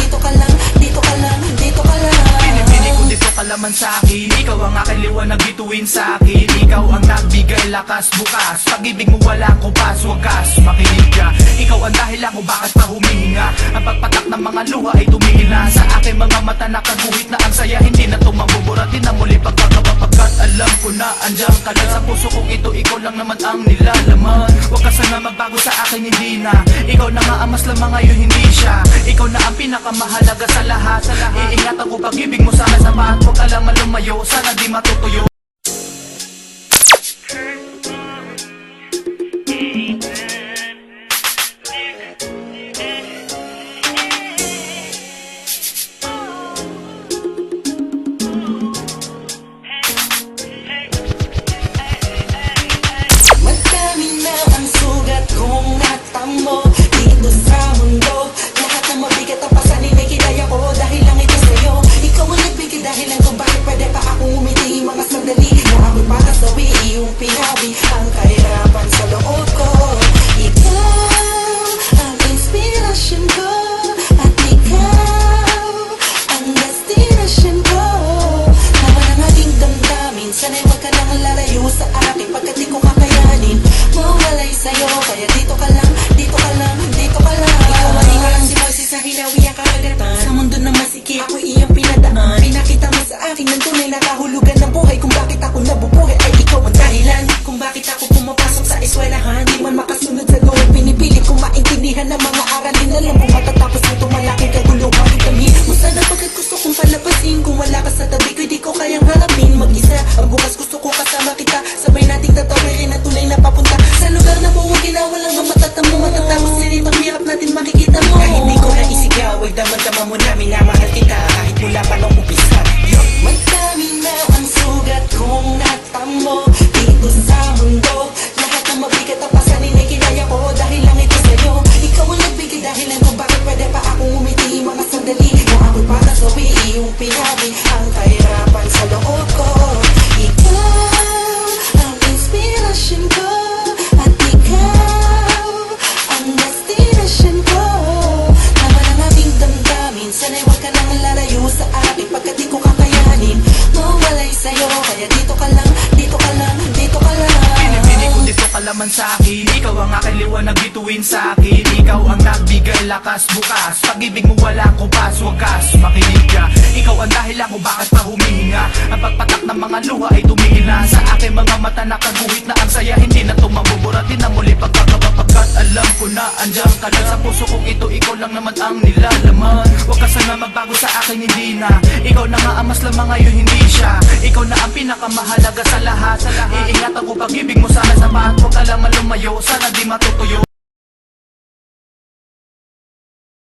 dito ka lang, dito ka lang, dito ka lang. Pinipili ko dito ka laman sa'kin. Ikaw ang aking liwanag bituin sa'kin. Ikaw ang nagbigay lakas bukas. Pag-ibig mo wala ko pas, wagas. Makinig ka, ikaw ang dahilan kung bakit pa humihinga. Ang pagpatak ng mga luha ay tumingin na sa aking mga mata. Nakaguhit na ang saya, hindi na tumabuburatin na muli pagkakapagkat alam ko na andyan ka lang sa puso kong ito. Ikaw lang naman ang nilalaman. Huwag ka sana magbago sa akin, hindi na. Ikaw na nga ang mas lamang ngayon, hindi siya. Ikaw na ang pinakamahalaga sa lahat. Iingatan ko pag-ibig mo sana sa bahat. Huwag ka lang malumayo, sana di matutuyo. Madami na ang sugat kong natamo dito sa mundo. Lahat ng mabigat ang pasanin ay kinaya ko dahil lang ito sa'yo. Ikaw ang nagbigay dahilan kung bakit pwede pa akong umiti mga sandali na ako'y pasasawi iyong pinabi ang kahirapan sa loob ko. Ikaw ang inspirasyon ko at ikaw ang destinasyon ko. Tama ng aking damdamin, sana'y wag ka nang lalayo sa akin pagkat di ko kakayanin mawalay sa'yo. Kaya dito ka lang, dito ka lang, dito ka lang. Ikaw ang ikaw si Moises sa hinawi ang karagatan. Sa mundo na masikip, ako'y iyong pinadaan. Pinakita mo sa akin ng tunay na kahulugan ng buhay. Kung bakit ako nabubuhay ay ikaw ang dahilan kung bakit ako pumapasok sa eskwelahan. Di man makasunod sa gawin, pinipilit kong maintindihan ng mga aralin. Alam kung matatapos nito malaking kaguluhan. Kami mo sana pagkat gusto kong palabasin. Kung wala ka sa tabi ko, di ko kayang harapin mag-isa. Ang bukas gusto ko kasama kita, sabay nating tatawirin na tunay na papunta sa lugar na buwagin na walang matatamo. Matatapos din itong hirap natin makikita mo. Kahit di ko na isigaw, ay damang-dama mo na minamahal kita. Kahit mula pa nung umpisa. Madami na ang sugat kong natamo dito sa mundo. Lahat ng mabigat ang pasanin ay kinaya ko dahil lang ito sa'yo. Ikaw ang nagbigay dahilan kung bakit pwede pa akong umiti mga sandali na ako'y pasasawi iyong pinabi ang kahirapan sa loob ko. Ikaw ang inspirasyon ko at ikaw ang destinasyon ko. Tama ng aking damdamin, sana'y wag ka nang lalayo sa akin pagkat di ko kakayanin mawalay sa'yo. Kaya dito ka lang, dito ka lang, dito ka lang. Pinipili ko dito ka laman sa'kin. Ikaw ang aking liwanag bituin sa'kin. Ikaw ang nagbigay lakas bukas. Pag-ibig mo wala ko pas, wagas. Makinig ka, ikaw ang dahilan kung bakit pa humihinga. Ang pagpatak ng mga luha ay tumingin na sa aking mga mata. Nakaguhit na ang saya, hindi na tumabuburatin na muli pagkakapagkat alam ko na andyan ka lang sa puso kong ito. Ikaw lang naman ang nilalaman. Huwag ka sana magbago sa akin, hindi na. Ikaw na nga ang mas lamang ngayon, hindi siya. Ikaw na ang pinakamahalaga sa lahat. Iingatan ko pag-ibig mo sana sa bahat. Huwag ka lang malumayo, sana di matutuyo.